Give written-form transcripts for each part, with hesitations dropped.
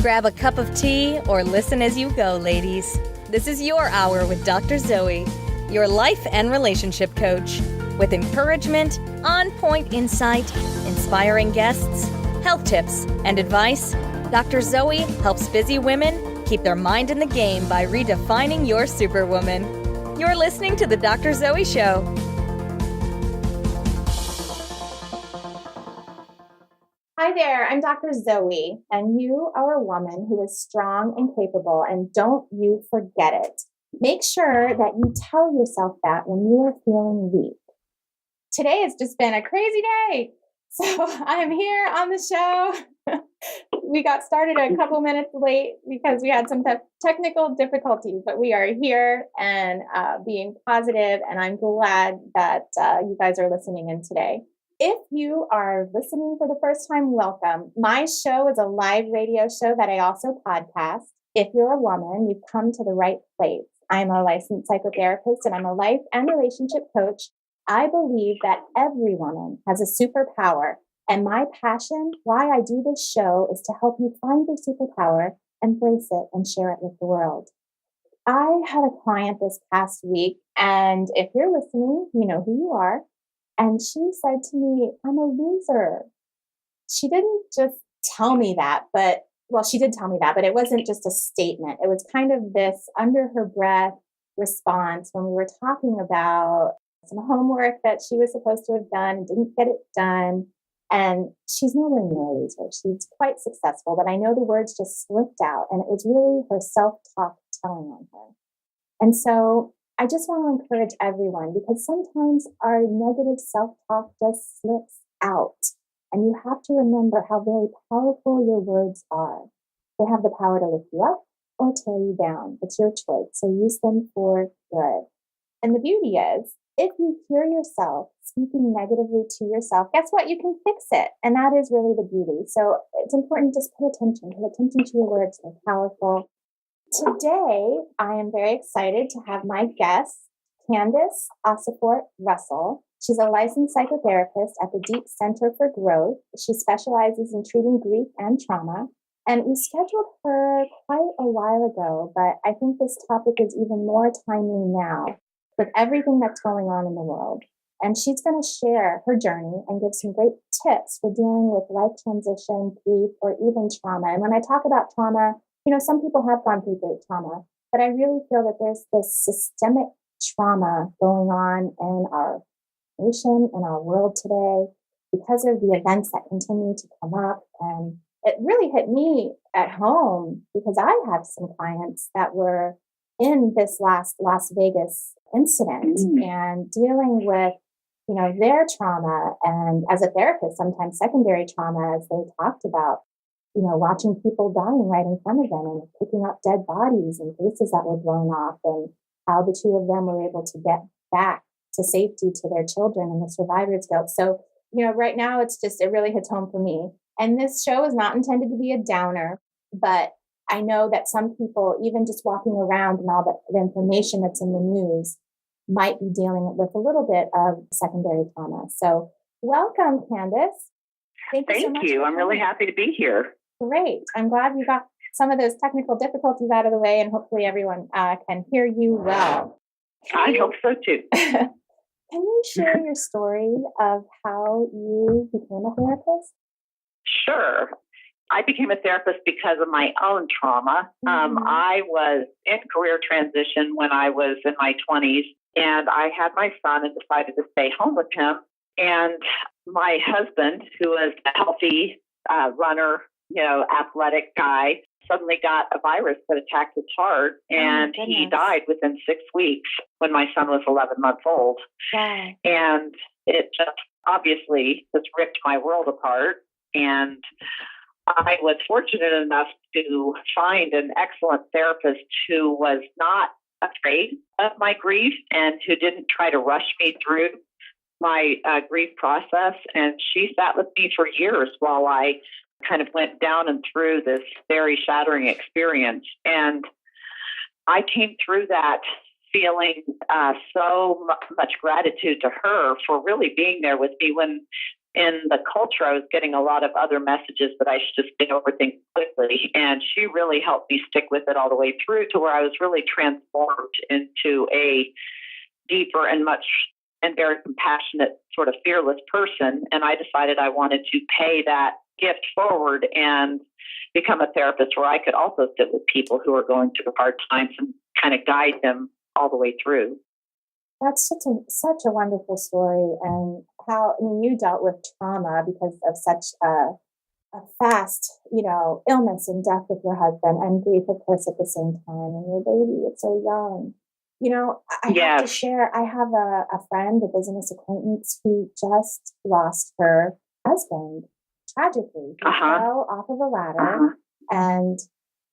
Grab a cup of tea or listen as you go, ladies. This is your hour with Dr. Zoe, your life and relationship coach. With encouragement, on-point insight, inspiring guests, health tips, and advice, Dr. Zoe helps busy women keep their mind in the game by redefining your superwoman. You're listening to The Dr. Zoe Show. Hi there, I'm Dr. Zoe, and you are a woman who is strong and capable, and don't you forget it. Make sure that you tell yourself that when you are feeling weak. Today has just been a crazy day, so I'm here on the show. We got started a couple minutes late because we had some technical difficulties, but we are here and being positive, and I'm glad that you guys are listening in today. If you are listening for the first time, welcome. My show is a live radio show that I also podcast. If you're a woman, you've come to the right place. I'm a licensed psychotherapist and I'm a life and relationship coach. I believe that every woman has a superpower, and my passion, why I do this show, is to help you find your superpower, embrace it, and share it with the world. I had a client this past week, and if you're listening, you know who you are. And she said to me, I'm a loser. She didn't just tell me that, she did tell me that, but it wasn't just a statement. It was kind of this under her breath response when we were talking about some homework that she was supposed to have done and didn't get it done. And she's nowhere near a loser. She's quite successful, but I know the words just slipped out, and it was really her self-talk telling on her. And so I just want to encourage everyone, because sometimes our negative self-talk just slips out. And you have to remember how very powerful your words are. They have the power to lift you up or tear you down. It's your choice. So use them for good. And the beauty is, if you hear yourself speaking negatively to yourself, guess what? You can fix it. And that is really the beauty. So it's important to just pay attention to your words. They're powerful. Today, I am very excited to have my guest, Candyce Ossefort-Russell. She's a licensed psychotherapist at the Deep Center for Growth. She specializes in treating grief and trauma. And we scheduled her quite a while ago, but I think this topic is even more timely now with everything that's going on in the world. And she's going to share her journey and give some great tips for dealing with life transition, grief, or even trauma. And when I talk about trauma, some people have gone through great trauma, but I really feel that there's this systemic trauma going on in our nation and our world today because of the events that continue to come up. And it really hit me at home because I have some clients that were in this last Las Vegas incident and dealing with, their trauma. And as a therapist, sometimes secondary trauma, as they talked about, watching people dying right in front of them and picking up dead bodies and faces that were blown off, and how the two of them were able to get back to safety to their children and the survivor's guilt. So, right now it really hits home for me. And this show is not intended to be a downer, but I know that some people, even just walking around and all the information that's in the news, might be dealing with a little bit of secondary trauma. So welcome, Candyce. Thank you. I'm really happy to be here. Great. I'm glad we got some of those technical difficulties out of the way, and hopefully everyone can hear you well. I hope so too. Can you share your story of how you became a therapist? Sure. I became a therapist because of my own trauma. I was in career transition when I was in my 20s, and I had my son and decided to stay home with him. And my husband, who was a healthy runner, athletic guy, suddenly got a virus that attacked his heart, and he died within 6 weeks when my son was 11 months old. Wow. And it just obviously just ripped my world apart. And I was fortunate enough to find an excellent therapist who was not afraid of my grief and who didn't try to rush me through my grief process. And she sat with me for years while I kind of went down and through this very shattering experience. And I came through that feeling so much gratitude to her for really being there with me when in the culture, I was getting a lot of other messages that I should just get over things quickly. And she really helped me stick with it all the way through to where I was really transformed into a deeper and very compassionate, sort of fearless person. And I decided I wanted to pay that gift forward and become a therapist where I could also sit with people who are going through hard times and kind of guide them all the way through. That's such a wonderful story, and how, I mean, you dealt with trauma because of such a fast, illness and death with your husband, and grief, of course, at the same time. And your baby, it's so young. I have to share, I have a friend, a business acquaintance, who just lost her husband tragically. He fell off of a ladder and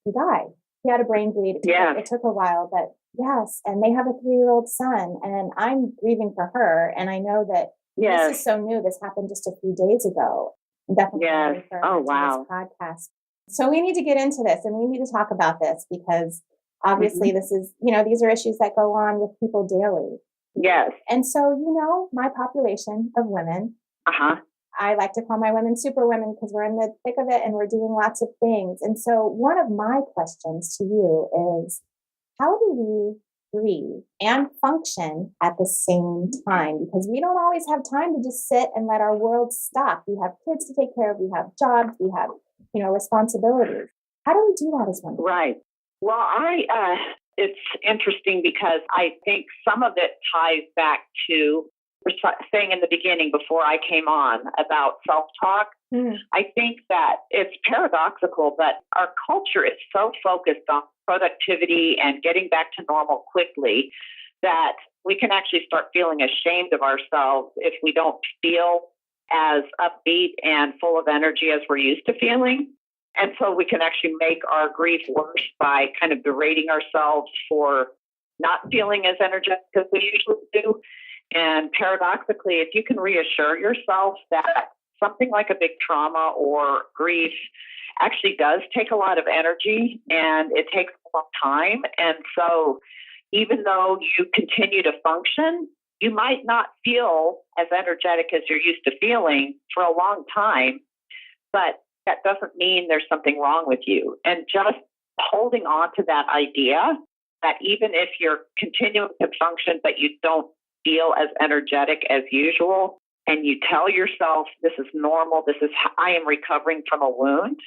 he died. He had a brain bleed. It took a while, but yes. And they have a 3-year-old son, and I'm grieving for her. And I know that this is so new. This happened just a few days ago. I'm definitely referring to this podcast. So we need to get into this, and we need to talk about this, because obviously this is, these are issues that go on with people daily. Yes. And so, my population of women, I like to call my women superwomen, because we're in the thick of it and we're doing lots of things. And so one of my questions to you is, how do we grieve and function at the same time? Because we don't always have time to just sit and let our world stop. We have kids to take care of, we have jobs, we have, responsibilities. How do we do that as women? Right. Well, it's interesting because I think some of it ties back to saying in the beginning before I came on about self-talk. I think that it's paradoxical, but our culture is so focused on productivity and getting back to normal quickly that we can actually start feeling ashamed of ourselves if we don't feel as upbeat and full of energy as we're used to feeling. And so we can actually make our grief worse by kind of berating ourselves for not feeling as energetic as we usually do. And paradoxically, if you can reassure yourself that something like a big trauma or grief actually does take a lot of energy and it takes a long time. And so even though you continue to function, you might not feel as energetic as you're used to feeling for a long time, but that doesn't mean there's something wrong with you. And just holding on to that idea that even if you're continuing to function, but you don't feel as energetic as usual, and you tell yourself, this is normal, I am recovering from a wound,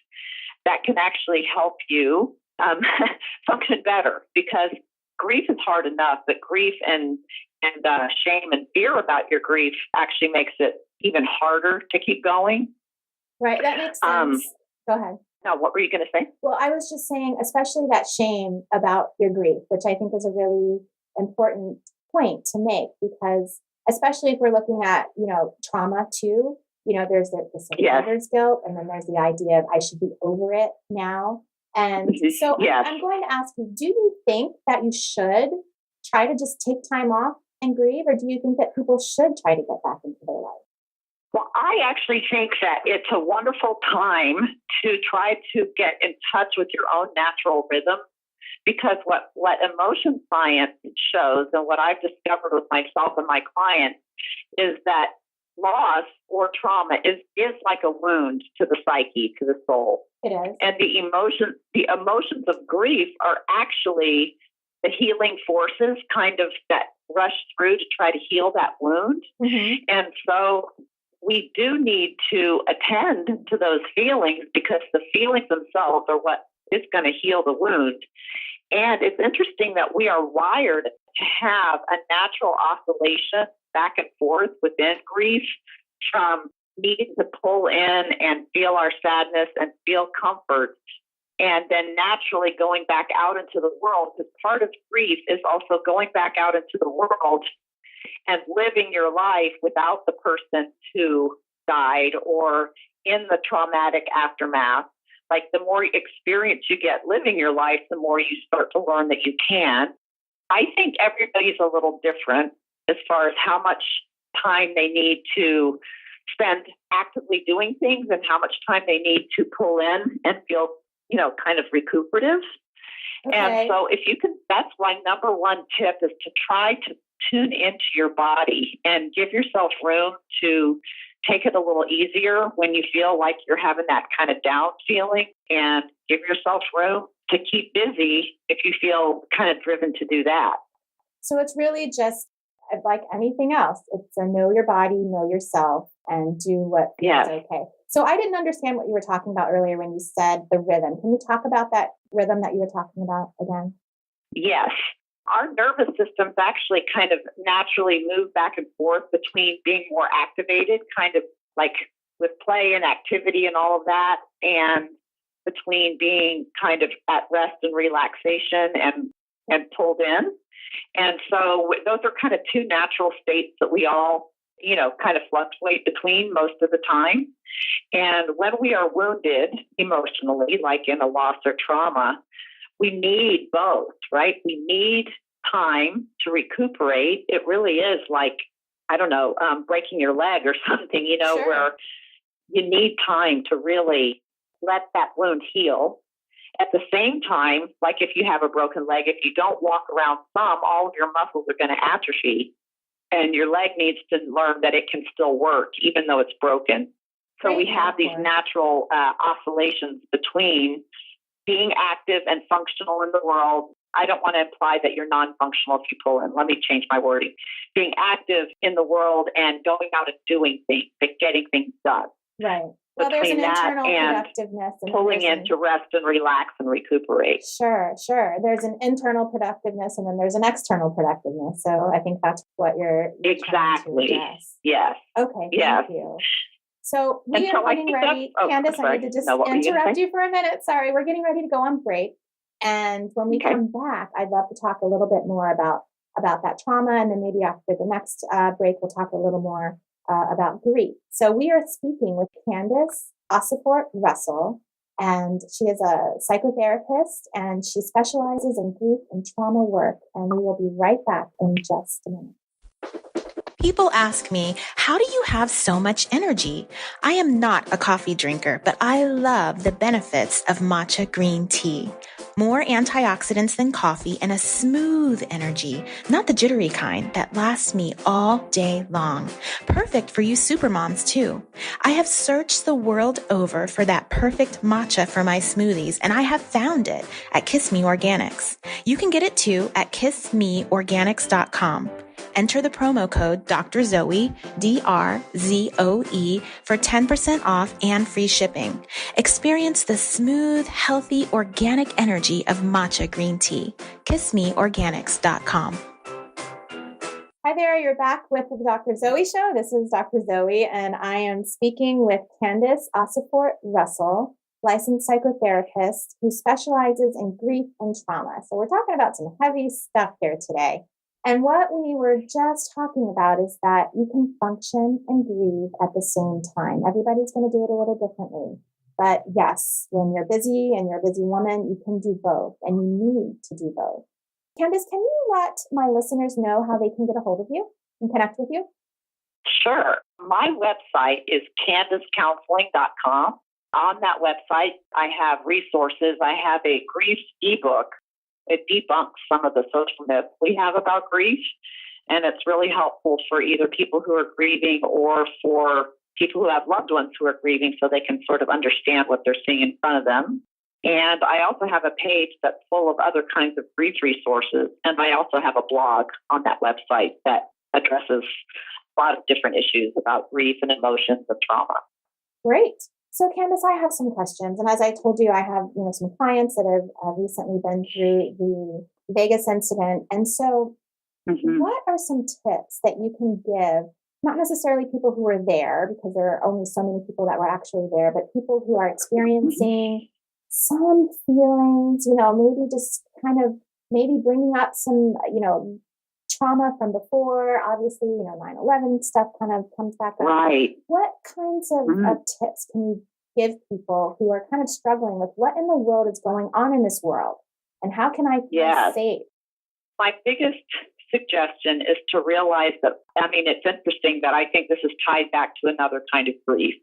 that can actually help you function better, because grief is hard enough, but grief and shame and fear about your grief actually makes it even harder to keep going. Right. That makes sense. Go ahead. Now, what were you going to say? Well, I was just saying, especially that shame about your grief, which I think is a really important point to make, because especially if we're looking at, trauma too, there's the survivor's guilt, and then there's the idea of I should be over it now. And so I'm going to ask you, do you think that you should try to just take time off and grieve, or do you think that people should try to get back into their life? Well, I actually think that it's a wonderful time to try to get in touch with your own natural rhythm, because what emotion science shows, and what I've discovered with myself and my clients, is that loss or trauma is like a wound to the psyche, to the soul. It is. And the emotions of grief are actually the healing forces kind of that rush through to try to heal that wound. And so we do need to attend to those feelings, because the feelings themselves are what is going to heal the wound. And it's interesting that we are wired to have a natural oscillation back and forth within grief, from needing to pull in and feel our sadness and feel comfort, and then naturally going back out into the world, because part of grief is also going back out into the world and living your life without the person who died or in the traumatic aftermath. Like, the more experience you get living your life, the more you start to learn that you can. I think everybody's a little different as far as how much time they need to spend actively doing things and how much time they need to pull in and feel, kind of recuperative. Okay. And so if you can, that's my number one tip, is to try to tune into your body and give yourself room to take it a little easier when you feel like you're having that kind of down feeling, and give yourself room to keep busy if you feel kind of driven to do that. So it's really just like anything else. It's a know your body, know yourself, and do what feels okay. So I didn't understand what you were talking about earlier when you said the rhythm. Can you talk about that rhythm that you were talking about again? Yes. Our nervous systems actually kind of naturally move back and forth between being more activated, kind of like with play and activity and all of that, and between being kind of at rest and relaxation and pulled in. And so those are kind of two natural states that we all, kind of fluctuate between most of the time. And when we are wounded emotionally, like in a loss or trauma, we need both, right? We need time to recuperate. It really is like, breaking your leg or something, Sure. where you need time to really let that wound heal. At the same time, like if you have a broken leg, if you don't walk around some, all of your muscles are going to atrophy, and your leg needs to learn that it can still work even though it's broken. So we have these natural oscillations between being active and functional in the world. I don't want to imply that you're non-functional if you pull in. Let me change my wording. Being active in the world and going out and doing things, and getting things done. Right. Well, there's an internal productiveness. And pulling in to rest and relax and recuperate. Sure. There's an internal productiveness, and then there's an external productiveness. So I think that's what you're exactly. trying to address. Yes. Okay. Yes. Thank you. So we are getting ready. Candice, I need to just interrupt you for a minute. Sorry. We're getting ready to go on break. And when we come back, I'd love to talk a little bit more about that trauma. And then maybe after the next break, we'll talk a little more about grief. So we are speaking with Candyce Ossefort-Russell, and she is a psychotherapist, and she specializes in grief and trauma work. And we will be right back in just a minute. People ask me, how do you have so much energy? I am not a coffee drinker, but I love the benefits of matcha green tea. More antioxidants than coffee and a smooth energy, not the jittery kind that lasts me all day long. Perfect for you supermoms too. I have searched the world over for that perfect matcha for my smoothies, and I have found it at Kiss Me Organics. You can get it too at kissmeorganics.com. Enter the promo code Dr. Zoe, DRZOE, for 10% off and free shipping. Experience the smooth, healthy, organic energy of matcha green tea. KissMeOrganics.com. Hi there, you're back with the Dr. Zoe Show. This is Dr. Zoe, and I am speaking with Candyce Ossefort-Russell, licensed psychotherapist who specializes in grief and trauma. So we're talking about some heavy stuff here today. And what we were just talking about is that you can function and grieve at the same time. Everybody's going to do it a little differently. But yes, when you're busy and you're a busy woman, you can do both, and you need to do both. Candyce, can you let my listeners know how they can get a hold of you and connect with you? Sure. My website is candicecounseling.com. On that website, I have resources. I have a grief ebook. It debunks some of the social myths we have about grief, and it's really helpful for either people who are grieving or for people who have loved ones who are grieving, so they can sort of understand what they're seeing in front of them. And I also have a page that's full of other kinds of grief resources, and I also have a blog on that website that addresses a lot of different issues about grief and emotions and trauma. Great. So, Candyce, I have some questions. And as I told you, I have some clients that have recently been through the Vegas incident. And so what are some tips that you can give, not necessarily people who were there, because there are only so many people that were actually there, but people who are experiencing some feelings, maybe just kind of maybe bringing up some, trauma from before. Obviously, 9/11 stuff kind of comes back up. Right. What kinds of tips can you give people who are kind of struggling with what in the world is going on in this world? And how can I feel safe? My biggest suggestion is to realize that, it's interesting that I think this is tied back to another kind of grief.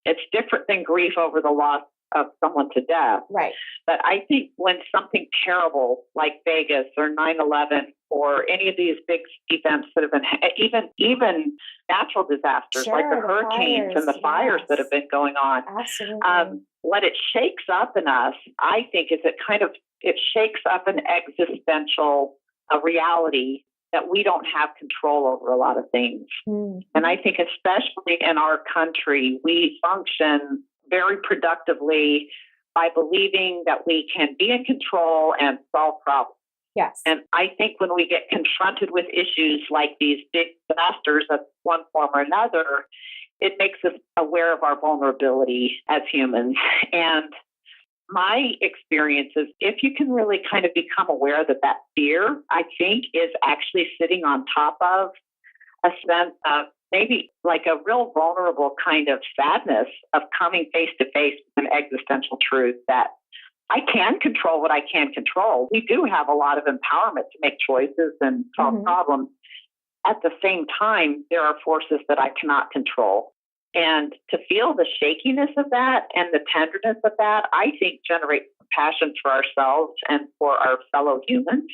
it's different than grief over the loss of someone to death. Right. But I think when something terrible like Vegas or 9/11 or any of these big events that have been, even natural disasters like the hurricanes and the fires that have been going on, absolutely, what it shakes up in us, I think, is it shakes up an existential reality that we don't have control over a lot of things. Mm-hmm. And I think especially in our country, we function very productively by believing that we can be in control and solve problems. Yes. And I think when we get confronted with issues like these big disasters of one form or another, it makes us aware of our vulnerability as humans. And my experience is if you can really kind of become aware that fear, I think, is actually sitting on top of a sense of maybe like a real vulnerable kind of sadness of coming face to face with an existential truth that I can control what I can control. We do have a lot of empowerment to make choices and solve problems. At the same time, there are forces that I cannot control. And to feel the shakiness of that and the tenderness of that, I think generates compassion for ourselves and for our fellow humans.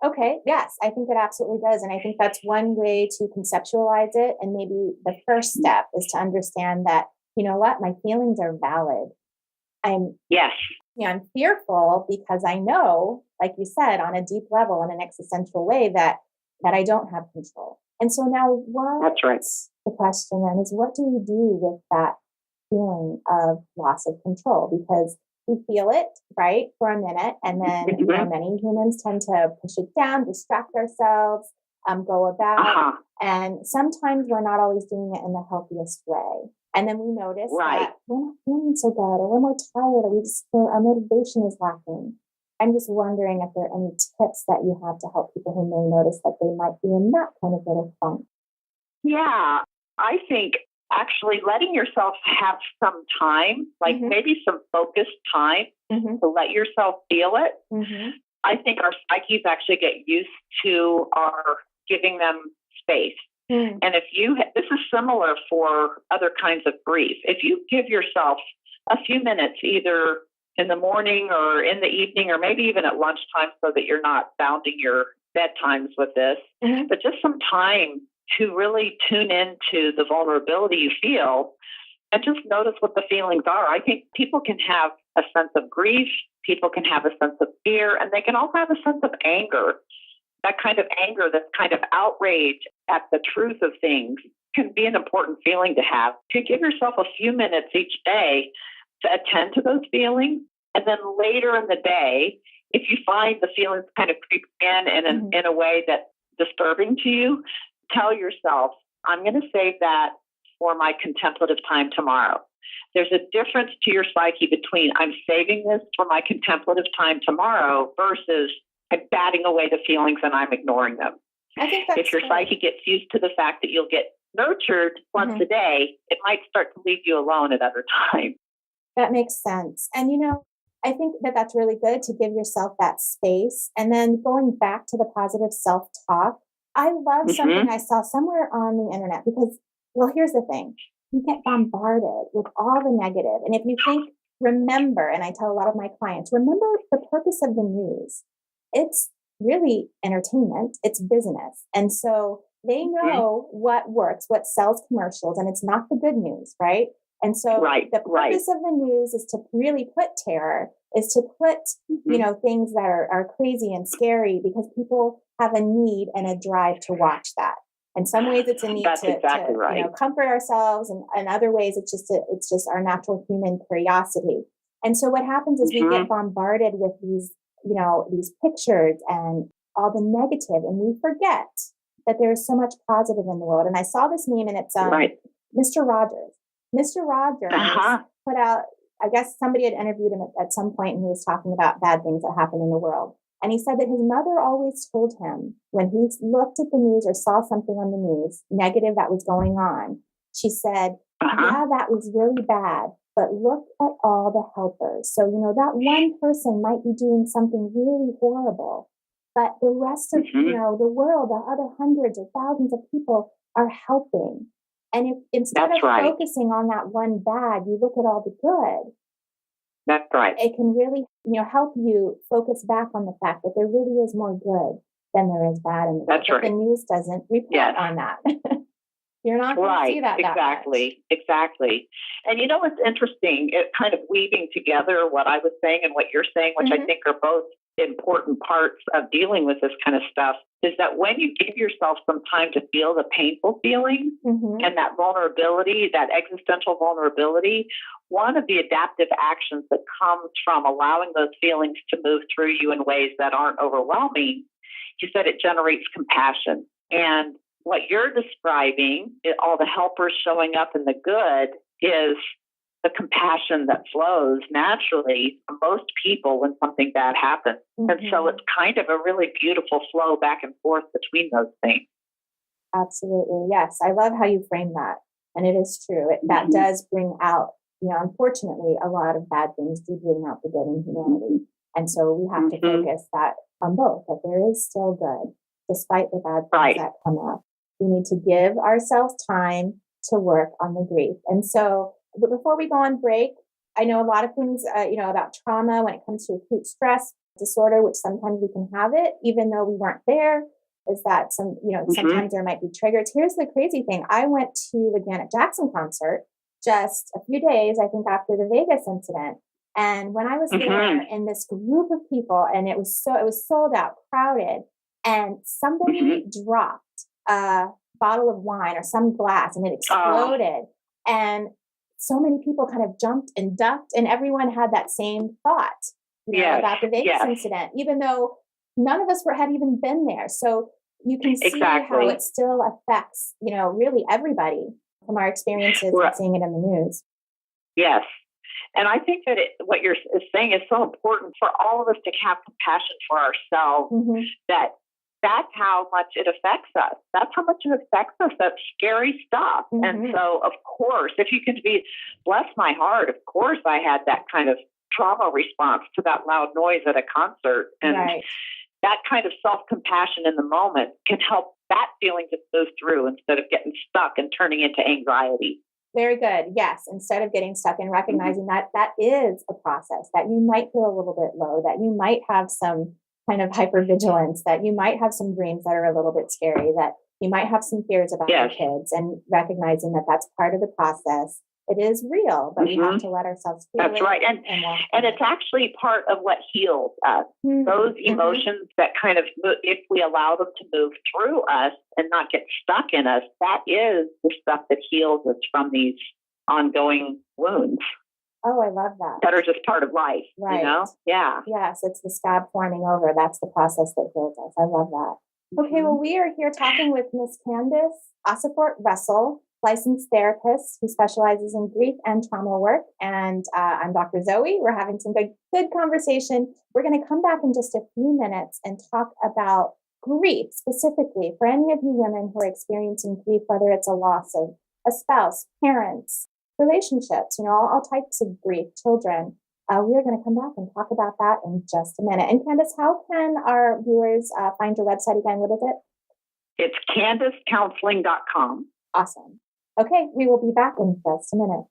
Okay. Yes, I think it absolutely does. And I think that's one way to conceptualize it. And maybe the first step is to understand that, you know what, my feelings are valid. I'm fearful because I know, like you said, on a deep level, in an existential way, that I don't have control. And so now That's right. The question then is, what do we do with that feeling of loss of control? Because we feel it, right, for a minute. And then many humans tend to push it down, distract ourselves, go about. And sometimes we're not always doing it in the healthiest way. And then we notice that we're not feeling so good, or we're more tired, or our motivation is lacking. I'm just wondering if there are any tips that you have to help people who may notice that they might be in that kind of little funk. Yeah, I think actually letting yourself have some time, like maybe some focused time to let yourself feel it. I think our psyches actually get used to our giving them space. And if this is similar for other kinds of grief. If you give yourself a few minutes, either in the morning or in the evening, or maybe even at lunchtime, so that you're not bounding your bedtimes with this, but just some time to really tune into the vulnerability you feel and just notice what the feelings are. I think people can have a sense of grief, people can have a sense of fear, and they can also have a sense of anger. That kind of anger, that kind of outrage at the truth of things can be an important feeling to have. To give yourself a few minutes each day to attend to those feelings. And then later in the day, if you find the feelings kind of creep in a way that's disturbing to you, tell yourself, I'm going to save that for my contemplative time tomorrow. There's a difference to your psyche between I'm saving this for my contemplative time tomorrow versus I'm batting away the feelings and I'm ignoring them. I think that's if your psyche gets used to the fact that you'll get nurtured once a day, it might start to leave you alone at other times. That makes sense. And, I think that that's really good to give yourself that space. And then going back to the positive self-talk, I love something I saw somewhere on the internet because, well, here's the thing. You get bombarded with all the negative. And if you remember, and I tell a lot of my clients, remember the purpose of the news. It's really entertainment. It's business. And so they know what works, what sells commercials, and it's not the good news, right? And so the purpose of the news is to really put terror, is to put, things that are crazy and scary because people have a need and a drive to watch that. In some ways it's a need to comfort ourselves, and in other ways it's just our natural human curiosity. And so what happens is we get bombarded with these pictures and all the negative, and we forget that there's so much positive in the world. And I saw this meme, and it's Mr. Rogers. Mr. Rogers put out, I guess somebody had interviewed him at some point, and he was talking about bad things that happen in the world. And he said that his mother always told him when he looked at the news or saw something on the news negative that was going on, she said, yeah, that was really bad, but look at all the helpers. So, that one person might be doing something really horrible, but the rest of, the world, the other hundreds or thousands of people are helping. And if instead That's of right. focusing on that one bad, you look at all the good, That's right. it can really, help you focus back on the fact that there really is more good than there is bad in the world. That's But right. the news doesn't report on that. You're not going to see that Exactly. much. Exactly. And what's interesting, it kind of weaving together what I was saying and what you're saying, which I think are both important parts of dealing with this kind of stuff, is that when you give yourself some time to feel the painful feelings and that vulnerability, that existential vulnerability, one of the adaptive actions that comes from allowing those feelings to move through you in ways that aren't overwhelming is that it generates compassion. And what you're describing, all the helpers showing up in the good, is the compassion that flows naturally for most people when something bad happens. And so it's kind of a really beautiful flow back and forth between those things. Absolutely. Yes. I love how you frame that. And it is true. That does bring out, unfortunately, a lot of bad things do bring out the good in humanity. And so we have to focus that on both, that there is still good, despite the bad things that come up. We need to give ourselves time to work on the grief. And so before we go on break, I know a lot of things, about trauma when it comes to acute stress disorder, which sometimes we can have it, even though we weren't there, is that sometimes there might be triggers. Here's the crazy thing. I went to the Janet Jackson concert just a few days, I think, after the Vegas incident. And when I was there in this group of people, and it was sold out, crowded, and somebody dropped a bottle of wine or some glass and it exploded. And so many people kind of jumped and ducked, and everyone had that same thought about the Vegas incident, even though none of us had even been there. So you can see how it still affects, really everybody from our experiences and seeing it in the news. Yes. And I think that what you're saying is so important for all of us to have compassion for ourselves, that's how much it affects us. That's how much it affects us. That's scary stuff. And so, of course, if you can bless my heart, of course I had that kind of trauma response to that loud noise at a concert. And that kind of self-compassion in the moment can help that feeling to move through instead of getting stuck and turning into anxiety. Very good. Yes. Instead of getting stuck and recognizing that is a process, that you might feel a little bit low, that you might have some kind of hypervigilance, that you might have some dreams that are a little bit scary, that you might have some fears about your kids, and recognizing that that's part of the process. It is real, but we have to let ourselves feel it. That's right. And it's actually part of what heals us. Those emotions that kind of, if we allow them to move through us and not get stuck in us, that is the stuff that heals us from these ongoing wounds. Oh, I love that. That are just part of life, Yeah. Yes, it's the scab forming over. That's the process that heals us. I love that. Okay, well, we are here talking with Miss Candyce Ossefort-Russell, licensed therapist who specializes in grief and trauma work. And I'm Dr. Zoe. We're having some good conversation. We're going to come back in just a few minutes and talk about grief specifically for any of you women who are experiencing grief, whether it's a loss of a spouse, parents, relationships, all types of grief, children. We are going to come back and talk about that in just a minute. And Candyce, how can our viewers find your website again? What is it? It's CandyceCounseling.com. Awesome. Okay, we will be back in just a minute.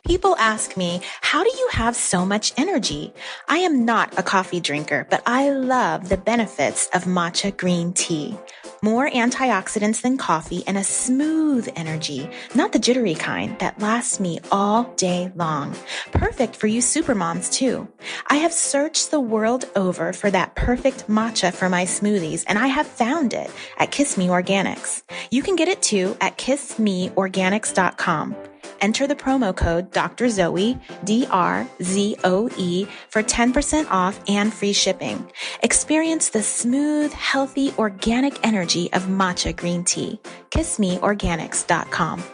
People ask me, how do you have so much energy? I am not a coffee drinker, but I love the benefits of matcha green tea. More antioxidants than coffee and a smooth energy, not the jittery kind that lasts me all day long. Perfect for you supermoms too. I have searched the world over for that perfect matcha for my smoothies, and I have found it at Kiss Me Organics. You can get it too at kissmeorganics.com. Enter the promo code Dr. Zoe, DRZOE, for 10% off and free shipping. Experience the smooth, healthy, organic energy of matcha green tea. KissMeOrganics.com.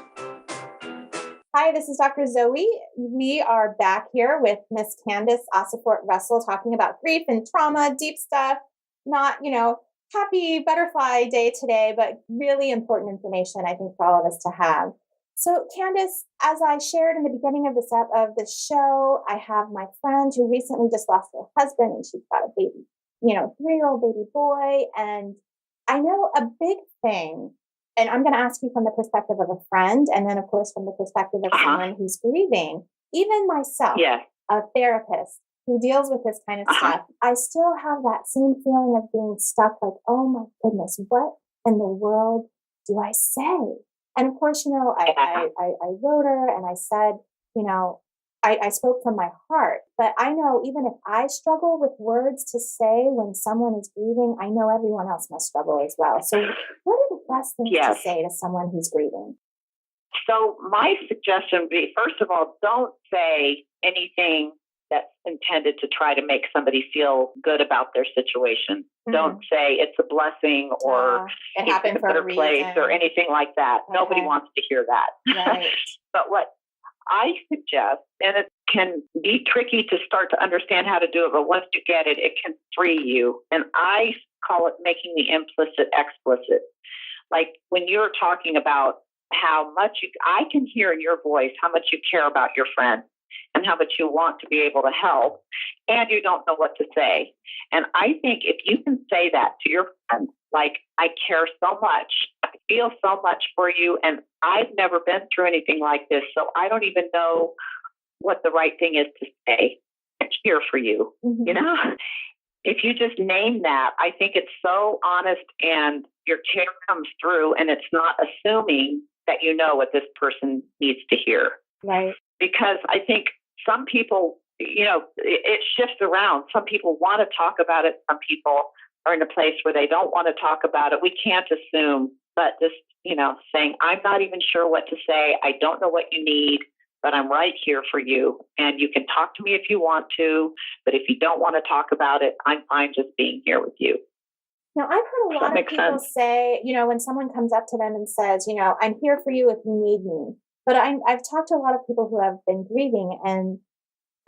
Hi, this is Dr. Zoe. We are back here with Miss Candyce Ossefort-Russell talking about grief and trauma, deep stuff, not, happy butterfly day today, but really important information, I think, for all of us to have. So, Candyce, as I shared in the beginning of this show, I have my friend who recently just lost her husband, and she's got a baby, 3-year-old baby boy. And I know a big thing and I'm going to ask you from the perspective of a friend, and then, of course, from the perspective of someone who's grieving. Even myself, a therapist who deals with this kind of stuff, I still have that same feeling of being stuck, like, oh my goodness, what in the world do I say? And of course, I wrote her and I said, I spoke from my heart, but I know even if I struggle with words to say when someone is grieving, I know everyone else must struggle as well. So what are the best things to say to someone who's grieving? So my suggestion would be, first of all, don't say anything that's intended to try to make somebody feel good about their situation. Don't say it's a blessing or it happened it's a better place or anything like that. Okay. Nobody wants to hear that. Right. But what I suggest, and it can be tricky to start to understand how to do it, but once you get it, it can free you. And I call it making the implicit explicit. Like when you're talking about how much I can hear in your voice how much you care about your friend and how much you want to be able to help, and you don't know what to say. And I think if you can say that to your friend, like, I care so much, I feel so much for you, and I've never been through anything like this, so I don't even know what the right thing is to say. I'm here for you, If you just name that, I think it's so honest and your care comes through, and it's not assuming that you know what this person needs to hear. Right. Because I think some people, it shifts around. Some people want to talk about it. Some people are in a place where they don't want to talk about it. We can't assume, but just, saying, I'm not even sure what to say. I don't know what you need, but I'm right here for you. And you can talk to me if you want to, but if you don't want to talk about it, I'm fine just being here with you. Now, I've heard a lot of people say, when someone comes up to them and says, I'm here for you if you need me. But I've talked to a lot of people who have been grieving, and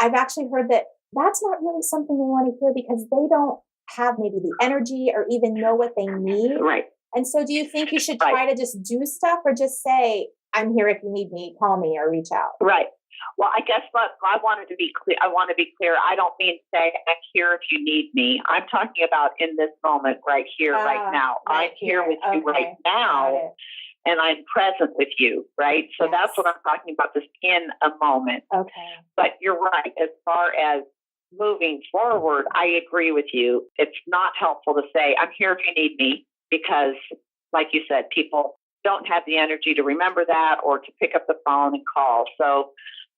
I've actually heard that that's not really something they want to hear because they don't have maybe the energy or even know what they need. Right. And so do you think you should try to just do stuff or just say, I'm here if you need me, call me or reach out? Right. Well, I guess what I wanted to be clear, I don't mean to say I'm here if you need me. I'm talking about in this moment, right here, right now. I'm here with you right now. And I'm present with you, right? So that's what I'm talking about, this in a moment. Okay. But you're right. As far as moving forward, I agree with you. It's not helpful to say, I'm here if you need me, because like you said, people don't have the energy to remember that or to pick up the phone and call. So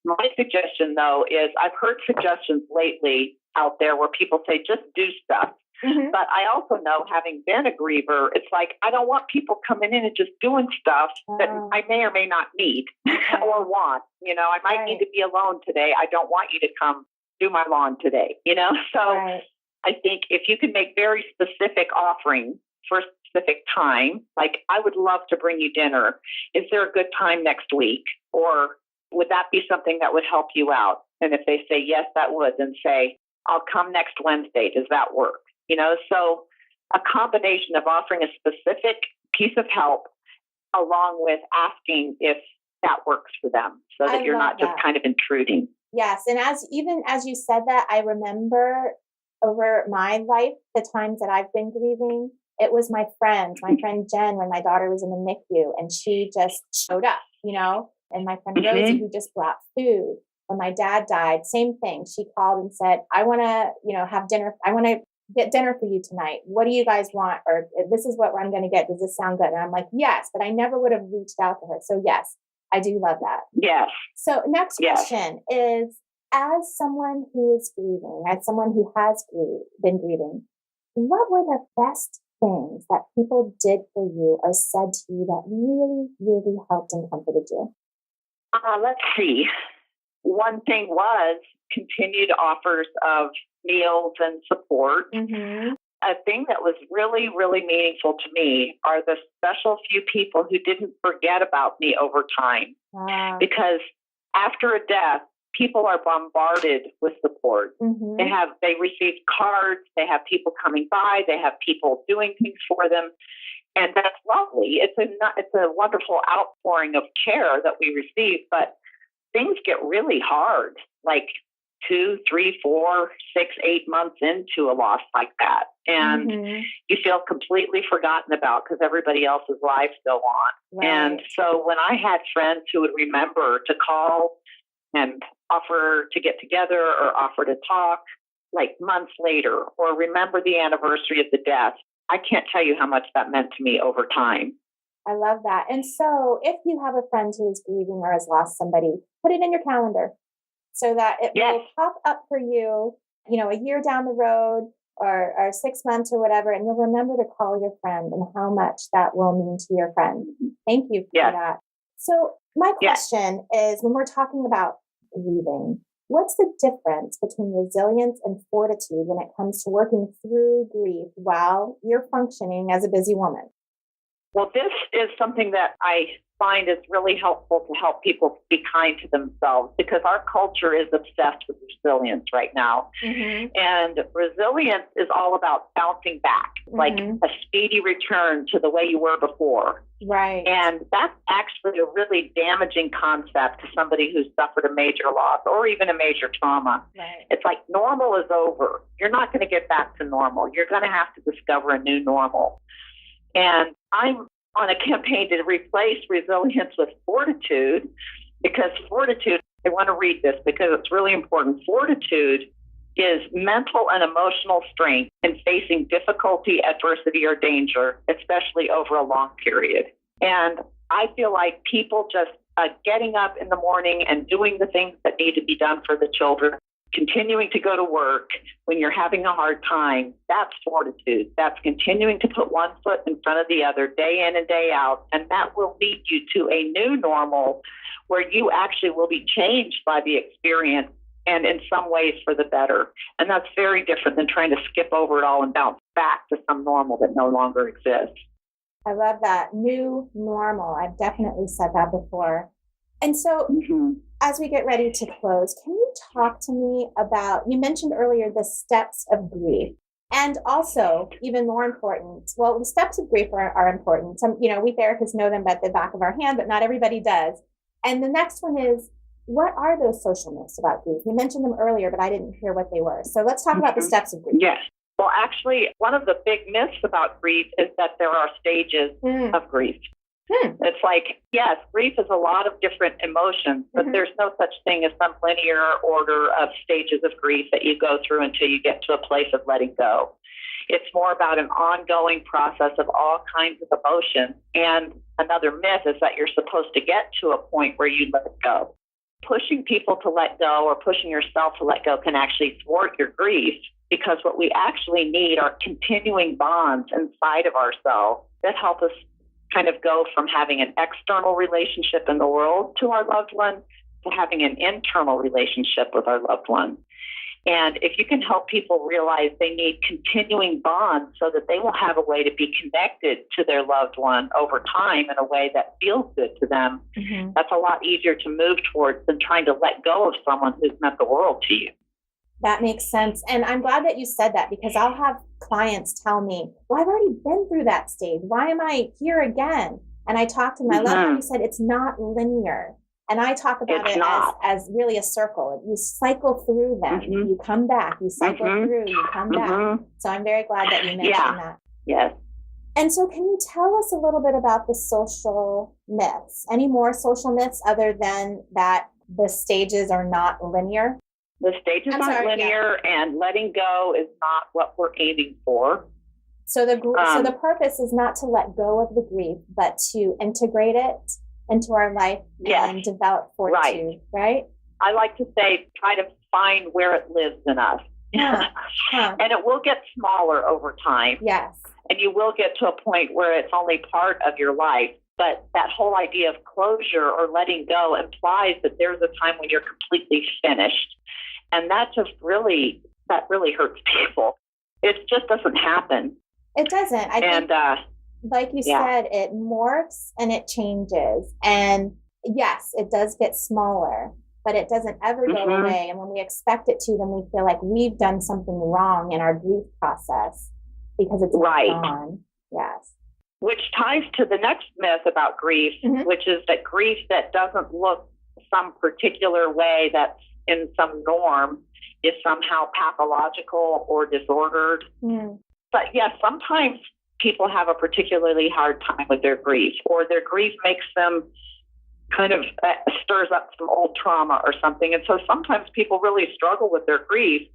my suggestion, though, is I've heard suggestions lately out there where people say, just do stuff. But I also know, having been a griever, it's like, I don't want people coming in and just doing stuff that I may or may not need or want. I might need to be alone today. I don't want you to come do my lawn today, So I think if you can make very specific offerings for a specific time, like, I would love to bring you dinner. Is there a good time next week? Or would that be something that would help you out? And if they say, yes, that would, then say, I'll come next Wednesday. Does that work? So a combination of offering a specific piece of help along with asking if that works for them, so that you're not just kind of intruding. Yes. And as you said that, I remember over my life, the times that I've been grieving, it was my friend Jen, when my daughter was in the NICU, and she just showed up, and my friend Rosie, who just brought food. When my dad died, same thing. She called and said, I want to, have dinner. I want to get dinner for you tonight. What do you guys want? Or this is what I'm going to get. Does this sound good? And I'm like, yes, but I never would have reached out to her. So yes, I do love that. Yes. So next question is, as someone who is grieving, as someone who has been grieving, what were the best things that people did for you or said to you that really, really helped and comforted you? Let's see. One thing was continued offers of meals and support. A thing that was really, really meaningful to me are the special few people who didn't forget about me over time. Because after a death, people are bombarded with support. They receive cards, they have people coming by, they have people doing things for them. And that's lovely. It's a wonderful outpouring of care that we receive, but things get really hard. Like 2, 3, 4, 6, 8 months into a loss like that. And you feel completely forgotten about because everybody else's lives go on. Right. And so when I had friends who would remember to call and offer to get together or offer to talk like months later, or remember the anniversary of the death, I can't tell you how much that meant to me over time. I love that. And so if you have a friend who is grieving or has lost somebody, put it in your calendar so that it will pop up for you, a year down the road or 6 months or whatever, and you'll remember to call your friend and how much that will mean to your friend. Thank you for that. So my question is, when we're talking about grieving, what's the difference between resilience and fortitude when it comes to working through grief while you're functioning as a busy woman? Well, this is something that I find is really helpful to help people be kind to themselves, because our culture is obsessed with resilience right now. And resilience is all about bouncing back, like a speedy return to the way you were before. Right. And that's actually a really damaging concept to somebody who's suffered a major loss or even a major trauma. Right. It's like normal is over. You're not going to get back to normal. You're going to have to discover a new normal. And I'm on a campaign to replace resilience with fortitude, because fortitude, I want to read this because it's really important. Fortitude is mental and emotional strength in facing difficulty, adversity, or danger, especially over a long period. And I feel like people just getting up in the morning and doing the things that need to be done for the children, continuing to go to work when you're having a hard time, that's fortitude. That's continuing to put one foot in front of the other day in and day out. And that will lead you to a new normal where you actually will be changed by the experience, and in some ways for the better. And that's very different than trying to skip over it all and bounce back to some normal that no longer exists. I love that. New normal. I've definitely said that before. And so as we get ready to close, can you talk to me about, you mentioned earlier the steps of grief, and also even more important, well, the steps of grief are important. Some, we therapists know them at the back of our hand, but not everybody does. And the next one is, what are those social myths about grief? You mentioned them earlier, but I didn't hear what they were. So let's talk about the steps of grief. Yes. Well, actually, one of the big myths about grief is that there are stages of grief. It's like, yes, grief is a lot of different emotions, but there's no such thing as some linear order of stages of grief that you go through until you get to a place of letting go. It's more about an ongoing process of all kinds of emotions. And another myth is that you're supposed to get to a point where you let go. Pushing people to let go or pushing yourself to let go can actually thwart your grief, because what we actually need are continuing bonds inside of ourselves that help us kind of go from having an external relationship in the world to our loved one to having an internal relationship with our loved one. And if you can help people realize they need continuing bonds so that they will have a way to be connected to their loved one over time in a way that feels good to them, that's a lot easier to move towards than trying to let go of someone who's meant the world to you. That makes sense. And I'm glad that you said that, because I'll have clients tell me, well, I've already been through that stage. Why am I here again? And I talk to them. I love how you said it's not linear. And I talk about it as really a circle. You cycle through them. You come back. You cycle through. You come back. So I'm very glad that you mentioned that. Yes. And so can you tell us a little bit about the social myths? Any more social myths other than that the stages are not linear? The stages aren't linear, and letting go is not what we're aiming for. So the purpose is not to let go of the grief, but to integrate it into our life and develop fortitude, right? I like to say, try to find where it lives in us. And it will get smaller over time. Yes. And you will get to a point where it's only part of your life. But that whole idea of closure or letting go implies that there's a time when you're completely finished. And that really hurts people. It just doesn't happen. It doesn't. I think, like you said, it morphs and it changes. And yes, it does get smaller, but it doesn't ever go away. And when we expect it to, then we feel like we've done something wrong in our grief process because it's gone. Yes. Which ties to the next myth about grief, which is that grief that doesn't look some particular way that's in some norm is somehow pathological or disordered. Mm. But yes, sometimes people have a particularly hard time with their grief, or their grief makes them kind of stirs up some old trauma or something. And so sometimes people really struggle with their grief.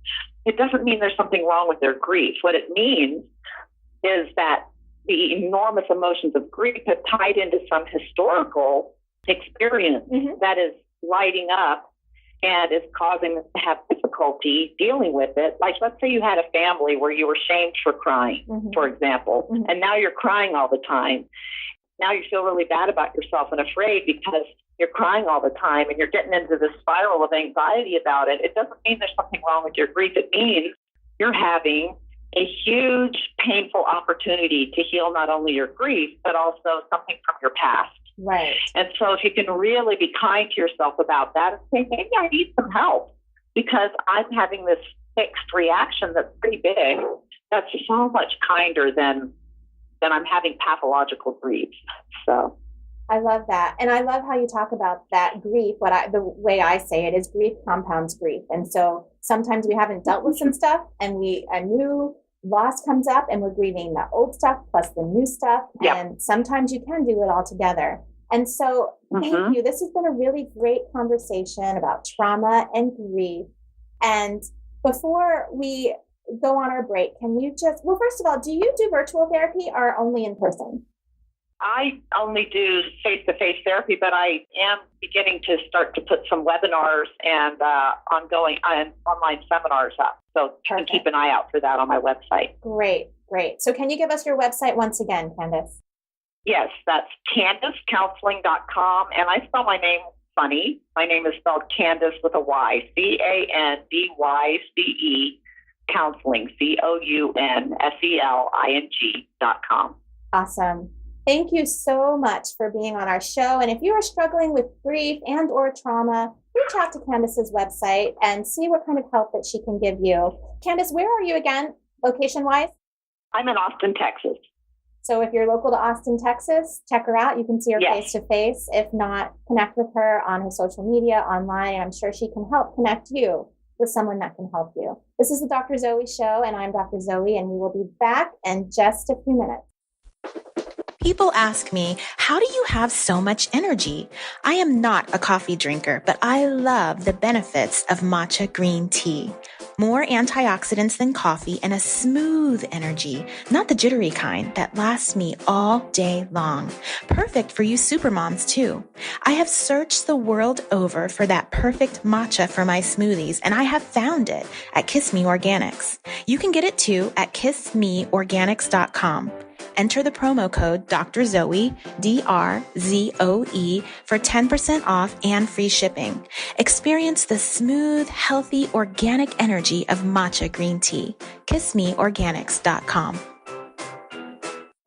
It doesn't mean there's something wrong with their grief. What it means is that the enormous emotions of grief have tied into some historical experience that is lighting up and is causing us to have difficulty dealing with it. Like, let's say you had a family where you were shamed for crying, for example, and now you're crying all the time. Now you feel really bad about yourself and afraid because you're crying all the time and you're getting into this spiral of anxiety about it. It doesn't mean there's something wrong with your grief. It means you're having a huge, painful opportunity to heal not only your grief, but also something from your past. Right. And so if you can really be kind to yourself about that and say, maybe I need some help because I'm having this fixed reaction that's pretty big, that's so much kinder than I'm having pathological grief. So I love that. And I love how you talk about that grief. The way I say it is grief compounds grief. And so sometimes we haven't dealt with some stuff and a new loss comes up and we're grieving the old stuff plus the new stuff. Yep. And sometimes you can do it all together. And so thank you. This has been a really great conversation about trauma and grief. And before we go on our break, can you first of all, do you do virtual therapy or only in person? I only do face-to-face therapy, but I am beginning to start to put some webinars and ongoing online seminars up. So you can keep an eye out for that on my website. Great. So can you give us your website once again, Candyce? Yes, that's CandyceCounseling.com. And I spell my name funny. My name is spelled Candyce with a Y, CandyCe, counseling, Counseling.com. Awesome. Thank you so much for being on our show. And if you are struggling with grief and or trauma, reach out to Candyce's website and see what kind of help that she can give you. Candyce, where are you again, location-wise? I'm in Austin, Texas. So if you're local to Austin, Texas, check her out. You can see her face-to-face. If not, connect with her on her social media, online, and I'm sure she can help connect you with someone that can help you. This is the Dr. Zoe Show, and I'm Dr. Zoe, and we will be back in just a few minutes. People ask me, how do you have so much energy? I am not a coffee drinker, but I love the benefits of matcha green tea. More antioxidants than coffee and a smooth energy, not the jittery kind that lasts me all day long. Perfect for you supermoms too. I have searched the world over for that perfect matcha for my smoothies, and I have found it at Kiss Me Organics. You can get it too at kissmeorganics.com. Enter the promo code Dr. Zoe, DRZOE, for 10% off and free shipping. Experience the smooth, healthy, organic energy of matcha green tea. KissMeOrganics.com.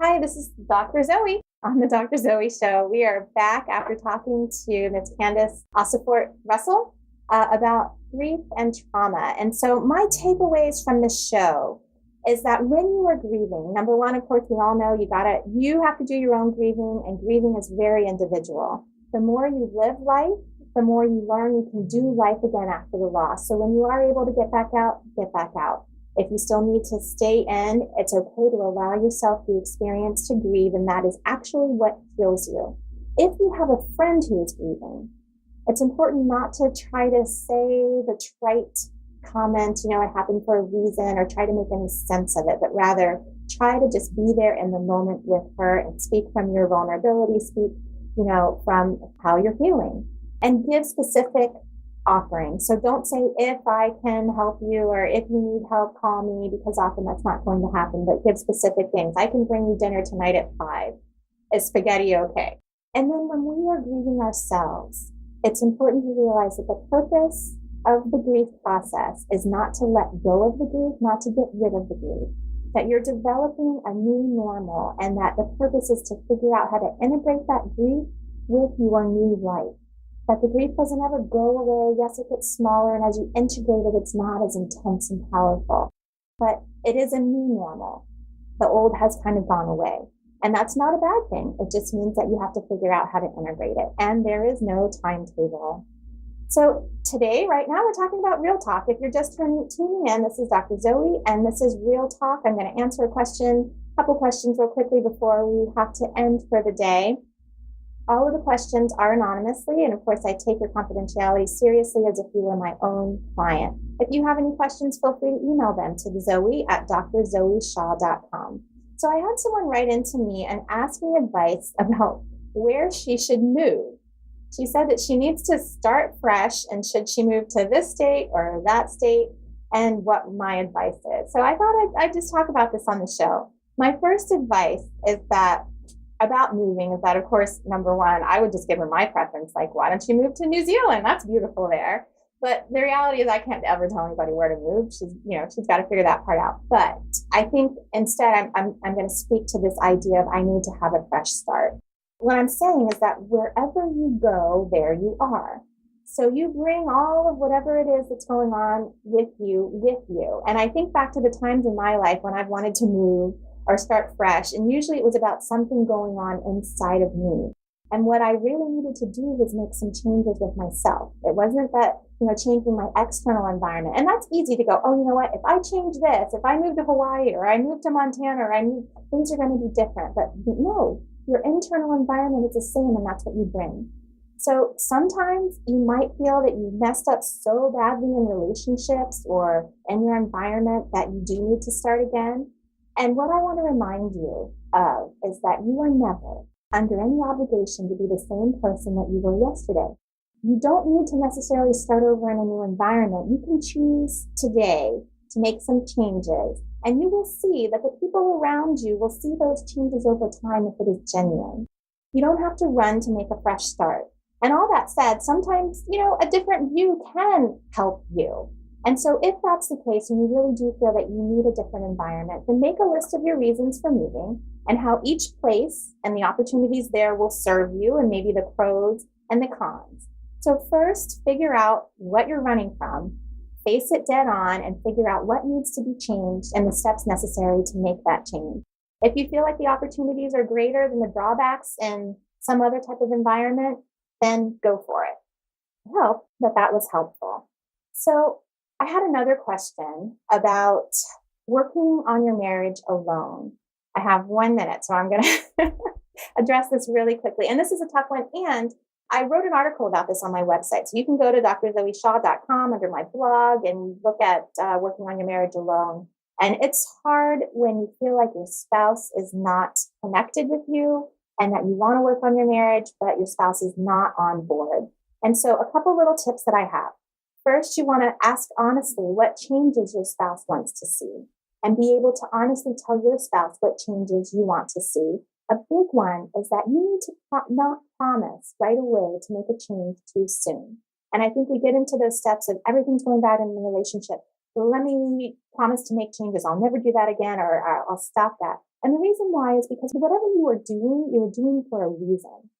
Hi, this is Dr. Zoe on the Dr. Zoe Show. We are back after talking to Ms. Candyce Ossefort-Russell about grief and trauma. And so my takeaways from the show is that when you are grieving, number one, of course, we all know you have to do your own grieving, and grieving is very individual. The more you live life, the more you learn you can do life again after the loss. So when you are able to get back out, get back out. If you still need to stay in, it's okay to allow yourself the experience to grieve, and that is actually what heals you. If you have a friend who is grieving, it's important not to try to say the trite comment, it happened for a reason, or try to make any sense of it, but rather try to just be there in the moment with her and speak from your vulnerability, speak, from how you're feeling, and give specific offerings. So don't say, if I can help you, or if you need help, call me, because often that's not going to happen, but give specific things. I can bring you dinner tonight at 5. Is spaghetti okay? And then when we are grieving ourselves, it's important to realize that the purpose of the grief process is not to let go of the grief, not to get rid of the grief, that you're developing a new normal, and that the purpose is to figure out how to integrate that grief with your new life. That the grief doesn't ever go away. Yes, it gets smaller, and as you integrate it, it's not as intense and powerful, but it is a new normal. The old has kind of gone away, and that's not a bad thing. It just means that you have to figure out how to integrate it, and there is no timetable. So today, right now, we're talking about real talk. If you're just tuning in, this is Dr. Zoe, and this is Real Talk. I'm going to answer a couple questions real quickly before we have to end for the day. All of the questions are anonymously, and of course, I take your confidentiality seriously as if you were my own client. If you have any questions, feel free to email them to zoe@drzoeshaw.com. So I had someone write into me and ask me advice about where she should move. She said that she needs to start fresh, and should she move to this state or that state, and what my advice is. So I thought I'd just talk about this on the show. My first advice is that about moving is that, of course, number one, I would just give her my preference. Like, why don't you move to New Zealand? That's beautiful there. But the reality is I can't ever tell anybody where to move. She's got to figure that part out. But I think instead I'm going to speak to this idea of I need to have a fresh start. What I'm saying is that wherever you go, there you are. So you bring all of whatever it is that's going on with you. And I think back to the times in my life when I've wanted to move or start fresh. And usually it was about something going on inside of me. And what I really needed to do was make some changes with myself. It wasn't that, changing my external environment. And that's easy to go, oh, you know what? If I change this, if I move to Hawaii or I move to Montana or things are going to be different. But no, your internal environment is the same, and that's what you bring. So sometimes you might feel that you messed up so badly in relationships or in your environment that you do need to start again. And what I want to remind you of is that you are never under any obligation to be the same person that you were yesterday. You don't need to necessarily start over in a new environment. You can choose today to make some changes, and you will see that the people around you will see those changes over time if it is genuine. You don't have to run to make a fresh start. And all that said, sometimes, a different view can help you. And so if that's the case, and you really do feel that you need a different environment, then make a list of your reasons for moving and how each place and the opportunities there will serve you, and maybe the pros and the cons. So first, figure out what you're running from, face it dead on, and figure out what needs to be changed and the steps necessary to make that change. If you feel like the opportunities are greater than the drawbacks in some other type of environment, then go for it. I hope that was helpful. So I had another question about working on your marriage alone. I have 1 minute, so I'm going to address this really quickly. And this is a tough one. And I wrote an article about this on my website. So you can go to drzoeshaw.com under my blog and look at working on your marriage alone. And it's hard when you feel like your spouse is not connected with you and that you want to work on your marriage, but your spouse is not on board. And so a couple little tips that I have. First, you want to ask honestly what changes your spouse wants to see, and be able to honestly tell your spouse what changes you want to see. A big one is that you need to not promise right away to make a change too soon. And I think we get into those steps of everything's going bad in the relationship. Well, let me promise to make changes. I'll never do that again, or I'll stop that. And the reason why is because whatever you are doing for a reason.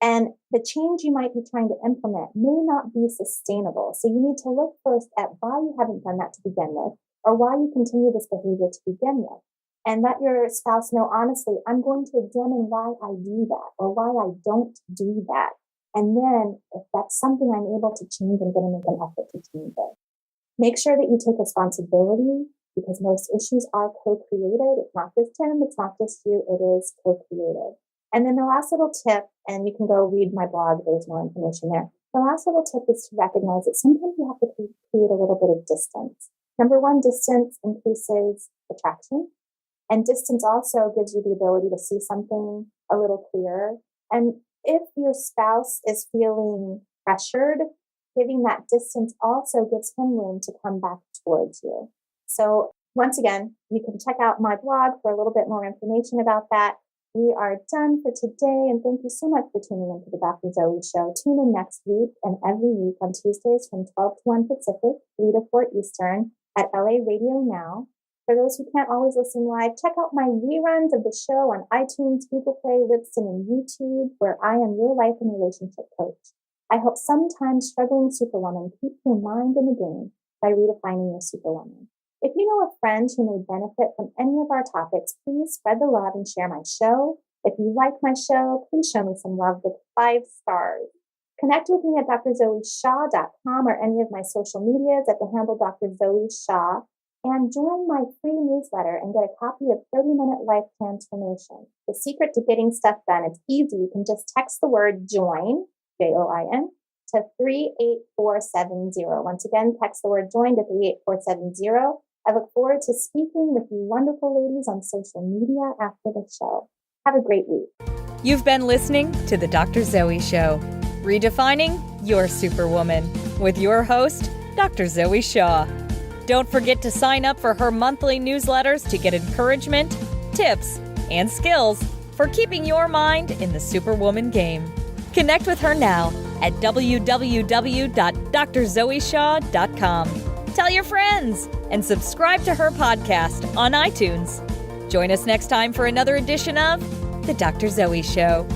And the change you might be trying to implement may not be sustainable. So you need to look first at why you haven't done that to begin with, or why you continue this behavior to begin with. And let your spouse know, honestly, I'm going to examine why I do that or why I don't do that. And then if that's something I'm able to change, I'm going to make an effort to change it. Make sure that you take responsibility, because most issues are co-created. It's not just him, it's not just you, it is co-created. And then the last little tip, and you can go read my blog, there's more information there. The last little tip is to recognize that sometimes you have to create a little bit of distance. Number one, distance increases attraction. And distance also gives you the ability to see something a little clearer. And if your spouse is feeling pressured, giving that distance also gives him room to come back towards you. So once again, you can check out my blog for a little bit more information about that. We are done for today, and thank you so much for tuning into the Dr. Zoe Show. Tune in next week and every week on Tuesdays from 12 to 1 Pacific, 3 to 4 Eastern at LA Radio Now. For those who can't always listen live, check out my reruns of the show on iTunes, Google Play, Libsyn, and YouTube, where I am your life and relationship coach. I help sometimes struggling superwomen keep your mind in the game by redefining your superwoman. If you know a friend who may benefit from any of our topics, please spread the love and share my show. If you like my show, please show me some love with 5 stars. Connect with me at drzoeshaw.com or any of my social medias at the handle Dr. Zoe Shaw, and join my free newsletter and get a copy of 30-Minute Life Transformation. The secret to getting stuff done, it's easy. You can just text the word JOIN, JOIN, to 38470. Once again, text the word JOIN to 38470. I look forward to speaking with you wonderful ladies on social media after the show. Have a great week. You've been listening to The Dr. Zoe Show, redefining your superwoman, with your host, Dr. Zoe Shaw. Don't forget to sign up for her monthly newsletters to get encouragement, tips, and skills for keeping your mind in the superwoman game. Connect with her now at www.drzoeshaw.com. Tell your friends and subscribe to her podcast on iTunes. Join us next time for another edition of The Dr. Zoe Show.